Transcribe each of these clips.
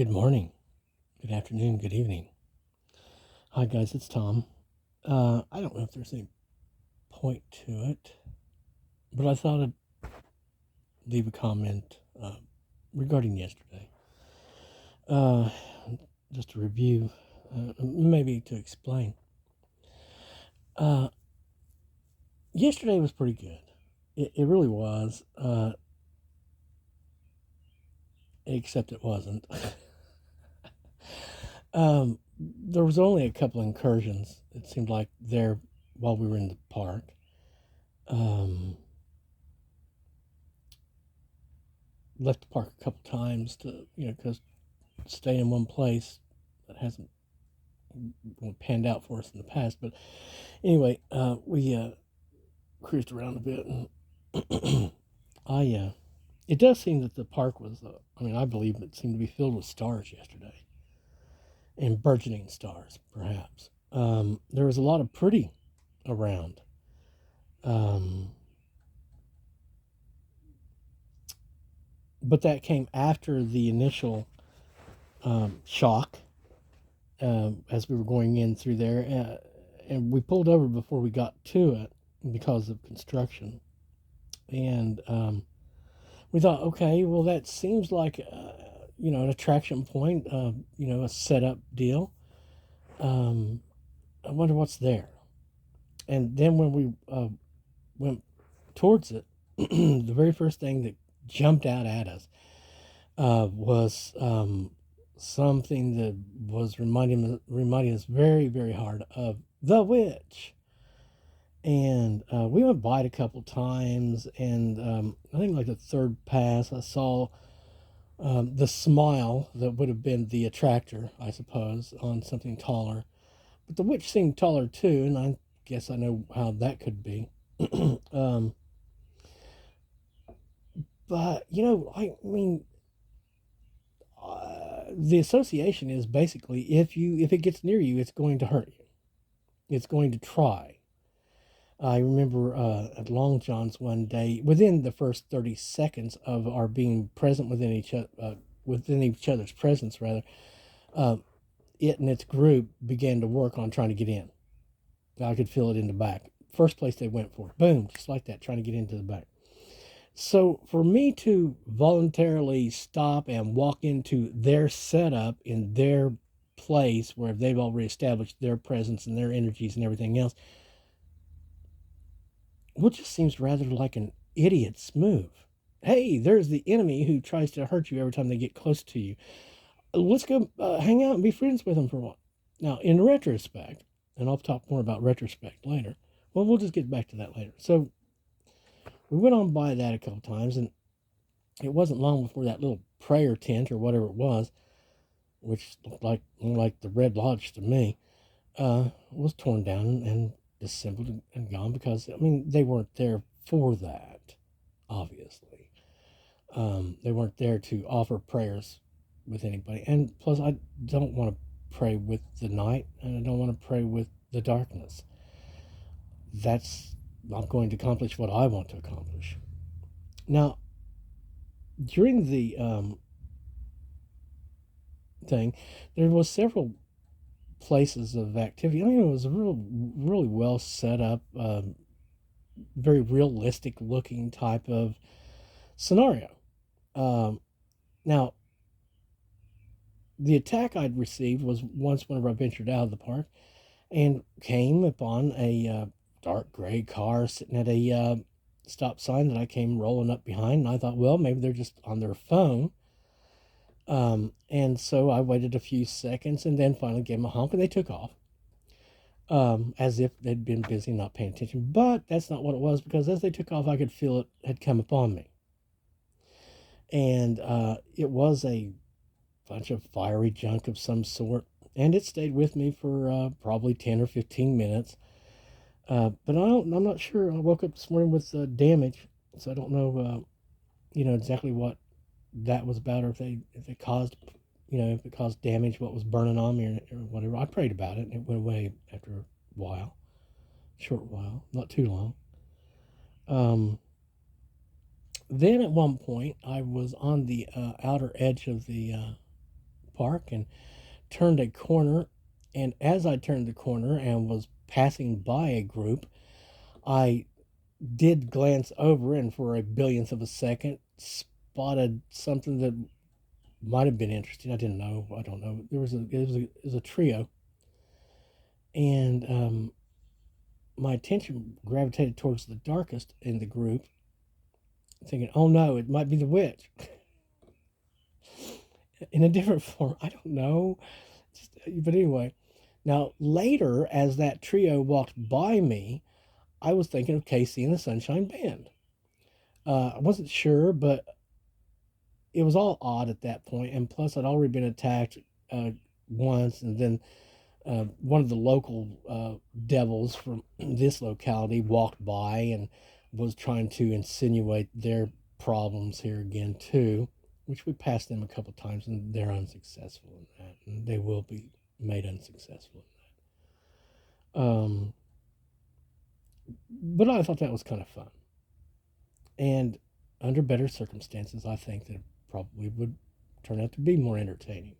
Good morning, good afternoon, good evening. Hi, guys, it's Tom. I don't know if there's any point to it, but I thought I'd leave a comment regarding yesterday. Uh, just a review, maybe to explain. Uh, Yesterday was pretty good. It really was, except it wasn't. There was only a couple incursions, it seemed like, there while we were in the park. Um, Left the park a couple times to, because stay in one place that hasn't panned out for us in the past. But anyway, we cruised around a bit, and it does seem that the park was, I believe it seemed to be filled with stars yesterday, and burgeoning stars, perhaps. There was a lot of pretty around. Um, but that came after the initial shock as we were going in through there. And we pulled over before we got to it because of construction. And we thought, okay, well, that seems like, an attraction point, a setup deal. I wonder what's there. And then when we went towards it, the very first thing that jumped out at us was something that was reminding us very, very hard of The Witch. And we went by it a couple times, and I think like the third pass, I saw the smile that would have been the attractor, I suppose, on something taller. But the witch seemed taller too, and I guess I know how that could be. um, but the association is basically if it gets near you, it's going to hurt you. It's going to try. I remember at Long John's one day, within the first 30 seconds of our being present within each other's presence, rather, uh, it and its group began to work on trying to get in. I could feel it in the back. First place they went for, boom, just like that, trying to get into the back. So for me to voluntarily stop and walk into their setup in their place where they've already established their presence and their energies and everything else, well, just seems rather like an idiot's move. Hey, there's the enemy who tries to hurt you every time they get close to you. Let's go hang out and be friends with them for a while. Now, in retrospect, and I'll talk more about retrospect later. Well, we'll just get back to that later. So we went on by that a couple times, and it wasn't long before that little prayer tent or whatever it was, which looked like more like the Red Lodge to me, was torn down and disassembled and gone because they weren't there for that. Obviously, they weren't there to offer prayers with anybody, and plus, I don't want to pray with the night, and I don't want to pray with the darkness. That's not going to accomplish what I want to accomplish. Now, during the thing, there was several places of activity. It was a really well set up, very realistic looking type of scenario. Um, Now, the attack I'd received was once whenever I ventured out of the park and came upon a dark gray car sitting at a stop sign that I came rolling up behind. And I thought, well, maybe they're just on their phone. And so I waited a few seconds and then finally gave them a honk and they took off. As if they'd been busy not paying attention. But that's not what it was, because as they took off, I could feel it had come upon me. And it was a bunch of fiery junk of some sort. And it stayed with me for probably 10 or 15 minutes. But I'm not sure. I woke up this morning with damage, so I don't know, exactly what that was about, or if it caused, if it caused damage, what was burning on me, or whatever. I prayed about it, and it went away after a while, short while, not too long. Then at one point, I was on the outer edge of the park and turned a corner. And as I turned the corner and was passing by a group, I did glance over and for a billionth of a second spotted something that might have been interesting. I didn't know. I don't know. It was a trio, and my attention gravitated towards the darkest in the group, thinking, "Oh no, it might be the witch." In a different form. I don't know. But anyway, now later, as that trio walked by me, I was thinking of Casey and the Sunshine Band. I wasn't sure, but it was all odd at that point. And plus, I'd already been attacked once, and then one of the local devils from this locality walked by and was trying to insinuate their problems here again too, which we passed them a couple times, and they're unsuccessful in that, and they will be made unsuccessful in that. But I thought that was kind of fun, and under better circumstances, I think that it probably would turn out to be more entertaining,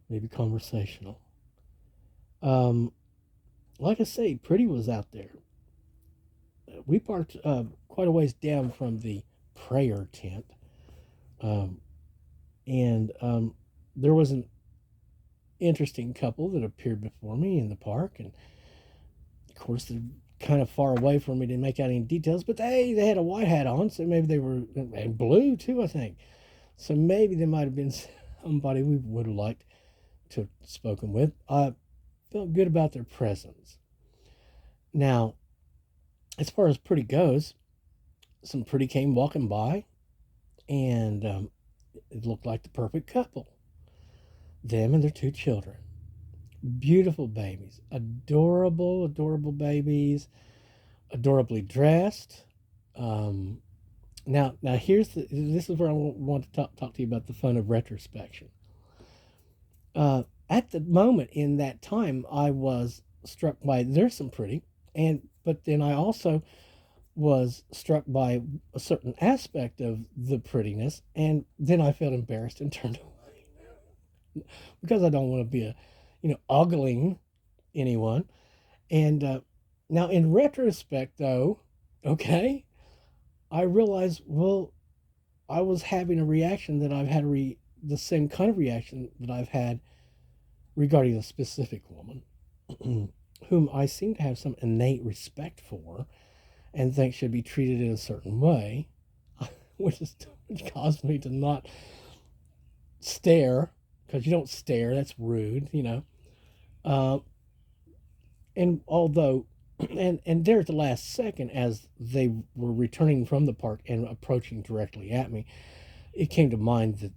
maybe conversational. Um, like I say, Pretty was out there. We parked quite a ways down from the prayer tent, um, and there was an interesting couple that appeared before me in the park, and of course they're kind of far away from me to make out any details. But they had a white hat on, so maybe they were, and blue too, I think. So maybe they might have been somebody we would have liked to have spoken with. I felt good about their presence. Now, as far as Pretty goes, some Pretty came walking by, and it looked like the perfect couple. Them and their two children. Beautiful babies. Adorable, adorable babies. Adorably dressed. Um, now this is where I want to talk to you about the fun of retrospection. At the moment in that time, I was struck by there's some Pretty, but then I also was struck by a certain aspect of the prettiness, and then I felt embarrassed and turned away because I don't want to be ogling anyone. And now, in retrospect, though, okay, I realized, well, I was having a reaction that I've had the same kind of reaction that I've had regarding a specific woman whom I seem to have some innate respect for and think should be treated in a certain way, which caused me to not stare, because you don't stare, that's rude. Uh, and although, and there at the last second, as they were returning from the park and approaching directly at me, it came to mind that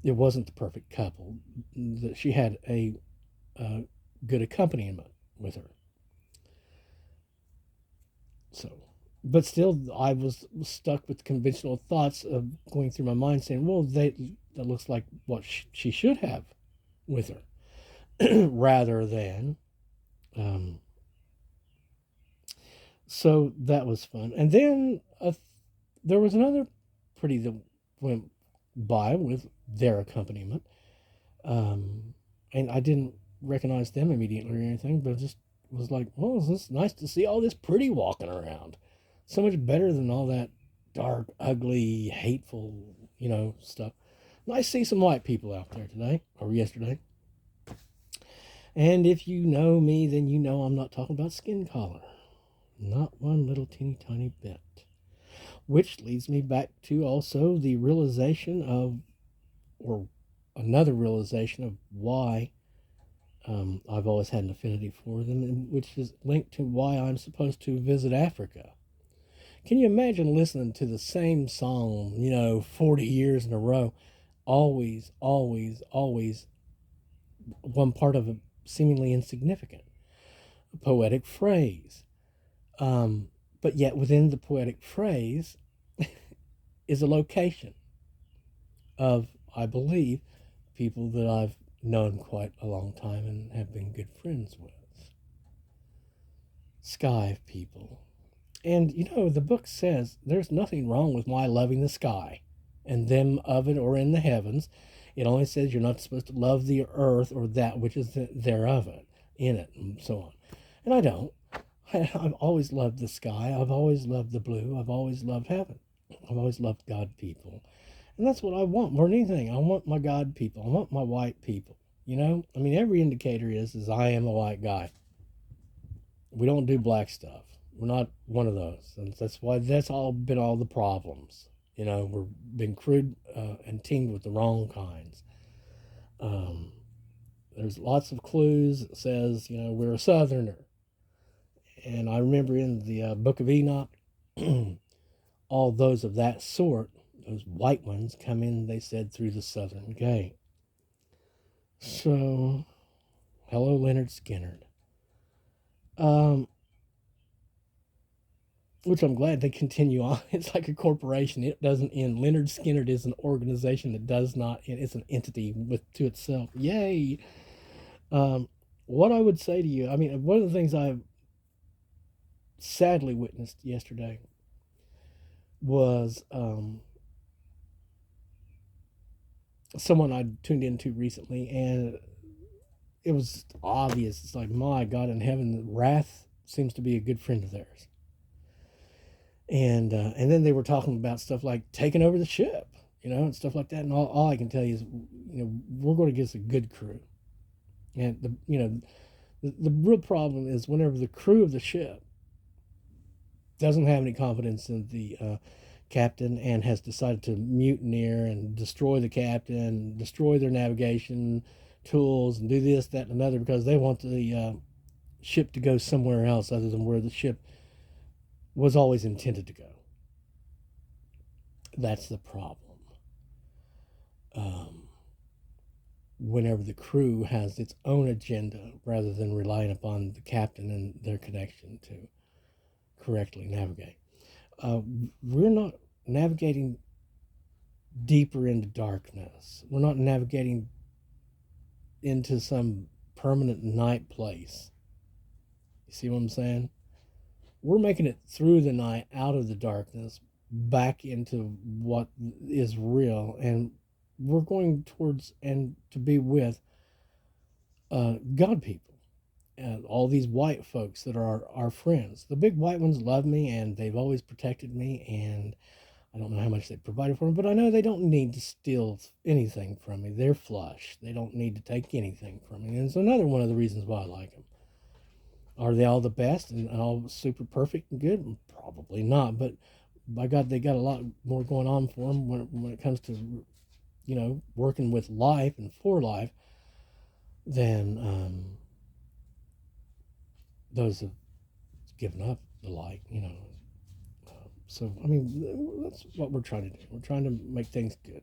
it wasn't the perfect couple, that she had a good accompaniment with her. So, but still, I was stuck with conventional thoughts of going through my mind saying, well, that looks like what she should have with her, rather than. Um, so that was fun. And then there was another Pretty that went by with their accompaniment. And I didn't recognize them immediately or anything, but it just was like, oh, it's nice to see all this Pretty walking around. So much better than all that dark, ugly, hateful, stuff. Nice to see some white people out there today or yesterday. And if you know me, then you know I'm not talking about skin color. Not one little teeny tiny bit. Which leads me back to also the realization of, or another realization of why I've always had an affinity for them, which is linked to why I'm supposed to visit Africa. Can you imagine listening to the same song, 40 years in a row? Always, always, always one part of it seemingly insignificant. A poetic phrase. But yet within the poetic phrase is a location of, I believe, people that I've known quite a long time and have been good friends with. Sky people. And the book says there's nothing wrong with my loving the sky and them of it or in the heavens. It only says you're not supposed to love the earth or that which is thereof it, in it, and so on. And I don't. I've always loved the sky. I've always loved the blue. I've always loved heaven. I've always loved God people. And that's what I want more than anything. I want my God people. I want my white people. You know, I mean, every indicator is I am a white guy. We don't do black stuff. We're not one of those, and that's why that's all been all the problems. You know, we're been crude and teamed with the wrong kinds. Um, there's lots of clues that says, you know, we're a Southerner, and I remember in the Book of Enoch, all those of that sort, those white ones, come in. They said through the Southern Gate. So, hello, Leonard Skinner. Which I'm glad they continue on. It's like a corporation. It doesn't end. Leonard Skinner is an organization that does not end. It's an entity with to itself. Yay. What I would say to you, I mean, one of the things I sadly witnessed yesterday was someone I tuned into recently, and it was obvious. It's like, my God in heaven, wrath seems to be a good friend of theirs. And then they were talking about stuff like taking over the ship, you know, and stuff like that. And all I can tell you is, you know, we're going to get a good crew. And the real problem is whenever the crew of the ship doesn't have any confidence in the captain and has decided to mutineer and destroy the captain, destroy their navigation tools, and do this, that, and another because they want the ship to go somewhere else other than where the ship was always intended to go. That's the problem. Whenever the crew has its own agenda rather than relying upon the captain and their connection to correctly navigate. We're not navigating deeper into darkness. We're not navigating into some permanent night place. You see what I'm saying? We're making it through the night, out of the darkness, back into what is real, and we're going towards and to be with God people, and all these white folks that are our friends. The big white ones love me, and they've always protected me, and I don't know how much they provided for me, but I know they don't need to steal anything from me. They're flush. They don't need to take anything from me, and it's another one of the reasons why I like them. Are they all the best and all super perfect and good? Probably not, but by God, they got a lot more going on for them when it comes to, you know, working with life and for life than those have given up the light, you know. So, I mean, that's what we're trying to do. We're trying to make things good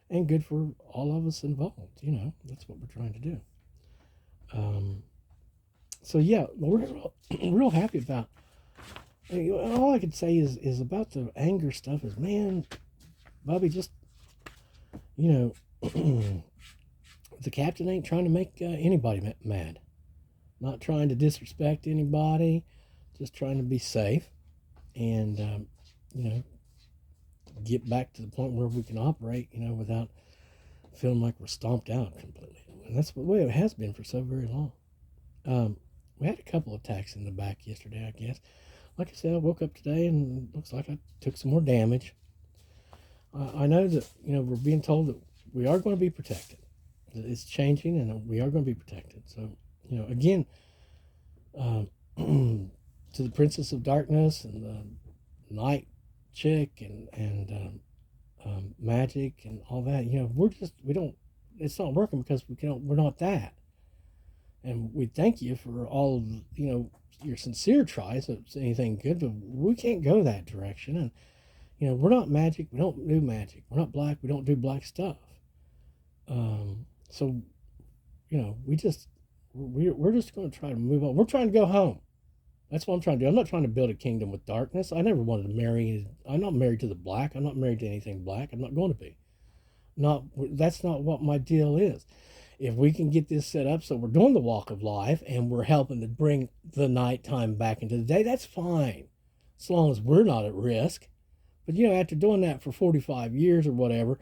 and good for all of us involved, you know. That's what we're trying to do. So yeah, we're real happy about. All I could say is about the anger stuff is, man, Bobby, just, you know, the captain ain't trying to make anybody mad, not trying to disrespect anybody, just trying to be safe, and you know, get back to the point where we can operate, you know, without feeling like we're stomped out completely. And that's the way it has been for so very long. We had a couple of attacks in the back yesterday, I guess. Like I said, I woke up today and it looks like I took some more damage. I know that, you know, we're being told that we are going to be protected. That it's changing and we are going to be protected. So, you know, again, to the Princess of Darkness and the Night Chick and Magic and all that, you know, we don't, it's not working because we're not that. And we thank you for all of, you know, your sincere tries if it's anything good, but we can't go that direction. And, you know, we're not magic. We don't do magic. We're not black. We don't do black stuff. So, you know, we're just going to try to move on. We're trying to go home. That's what I'm trying to do. I'm not trying to build a kingdom with darkness. I never wanted to marry. I'm not married to the black. I'm not married to anything black. I'm not going to be. That's not what my deal is. If we can get this set up so we're doing the walk of life and we're helping to bring the nighttime back into the day, that's fine, as long as we're not at risk. But, you know, after doing that for 45 years or whatever,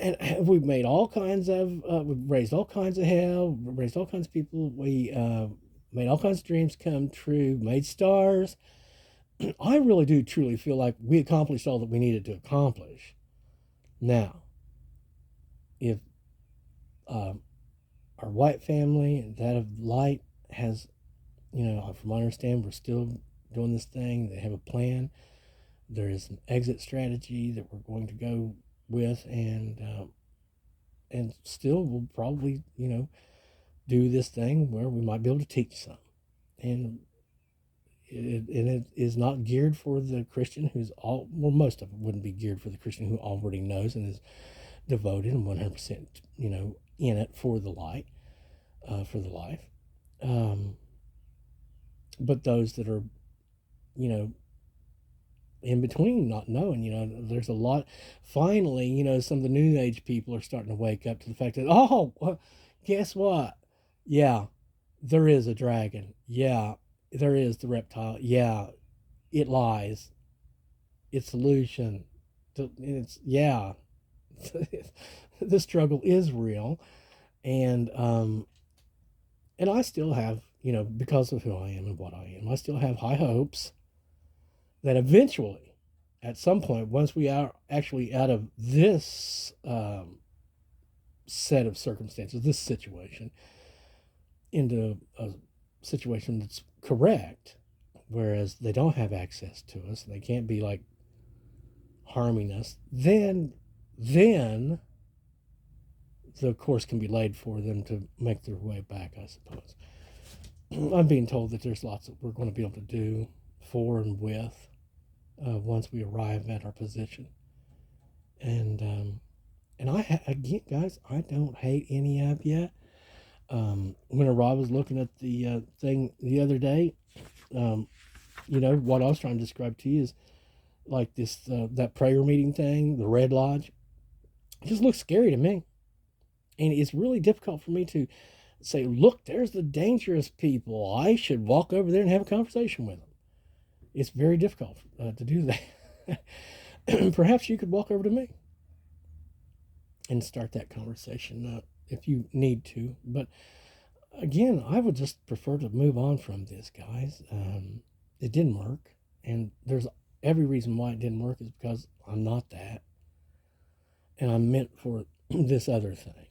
and we've made all kinds of, we've raised all kinds of hell, raised all kinds of people. We made all kinds of dreams come true, made stars. I really do truly feel like we accomplished all that we needed to accomplish. Now, if um, our white family and that of light has, from what I understand, we're still doing this thing. They have a plan. There is an exit strategy that we're going to go with, and still we'll probably, do this thing where we might be able to teach some, and it is not geared for the Christian who's most of it wouldn't be geared for the Christian who already knows and is devoted and 100%, in it for the light, for the life. But those that are, you know, in between not knowing, there's a lot. Finally, some of the new age people are starting to wake up to the fact that, oh, guess what? Yeah, there is a dragon. Yeah, there is the reptile. Yeah, it lies. It's illusion. It's, yeah, the struggle is real. And I still have, because of who I am and what I am, I still have high hopes that eventually, at some point, once we are actually out of this set of circumstances, this situation, into a situation that's correct, whereas they don't have access to us, they can't be like harming us, then the course can be laid for them to make their way back, I suppose. I'm being told that there's lots that we're going to be able to do for and with once we arrive at our position. And again, guys, I don't hate any of you. When Rob was looking at the thing the other day, what I was trying to describe to you is like this that prayer meeting thing, the Red Lodge. It just looks scary to me, and it's really difficult for me to say, look, there's the dangerous people. I should walk over there and have a conversation with them. It's very difficult to do that. Perhaps you could walk over to me and start that conversation if you need to. But again, I would just prefer to move on from this, guys. It didn't work, and there's every reason why it didn't work is because I'm not that, and I'm meant for this other thing.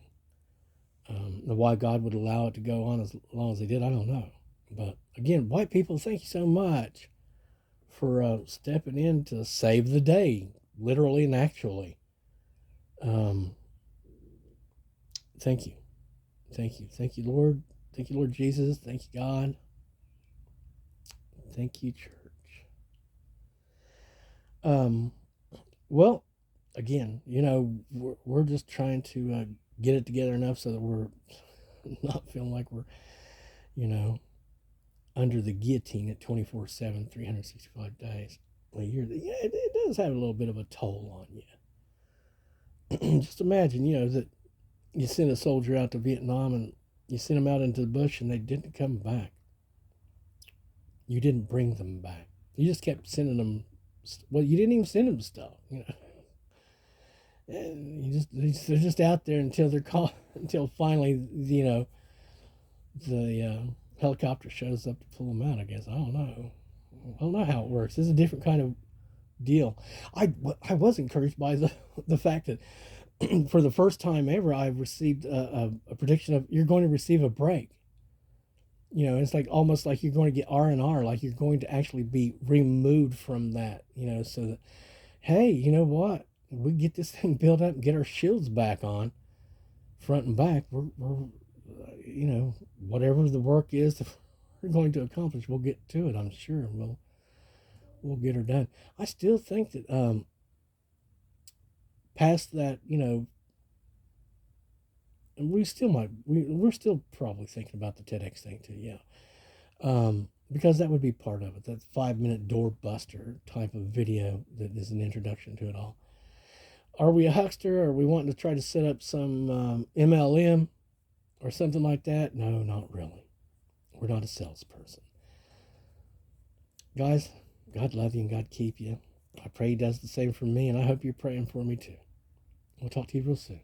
Why God would allow it to go on as long as He did, I don't know. But again, white people, thank you so much for stepping in to save the day, literally and actually. Thank you. Thank you. Thank you, Lord. Thank you, Lord Jesus. Thank you, God. Thank you, church. Well, again, we're just trying to get it together enough so that we're not feeling like we're, under the guillotine at 24/7, 365 days a year. Yeah, it does have a little bit of a toll on you. Just imagine, that you send a soldier out to Vietnam and you send them out into the bush and they didn't come back. You didn't bring them back. You just kept sending them. Well, you didn't even send them stuff, And they're just out there until they're called, until finally, the helicopter shows up to pull them out. I guess I don't know how it works. It's a different kind of deal. I was encouraged by the fact that for the first time ever, I've received a prediction of you're going to receive a break. It's like almost like you're going to get R&R, like you're going to actually be removed from that. So that, hey, you know what? We get this thing built up and get our shields back on, front and back. We're whatever the work is that we're going to accomplish, we'll get to it. I'm sure we'll get her done. I still think that past that, and we're still probably thinking about the TEDx thing too, yeah. Because that would be part of it, that 5-minute doorbuster type of video that is an introduction to it all. Are we a huckster? Are we wanting to try to set up some MLM or something like that? No, not really. We're not a salesperson. Guys, God love you and God keep you. I pray He does the same for me, and I hope you're praying for me too. We'll talk to you real soon.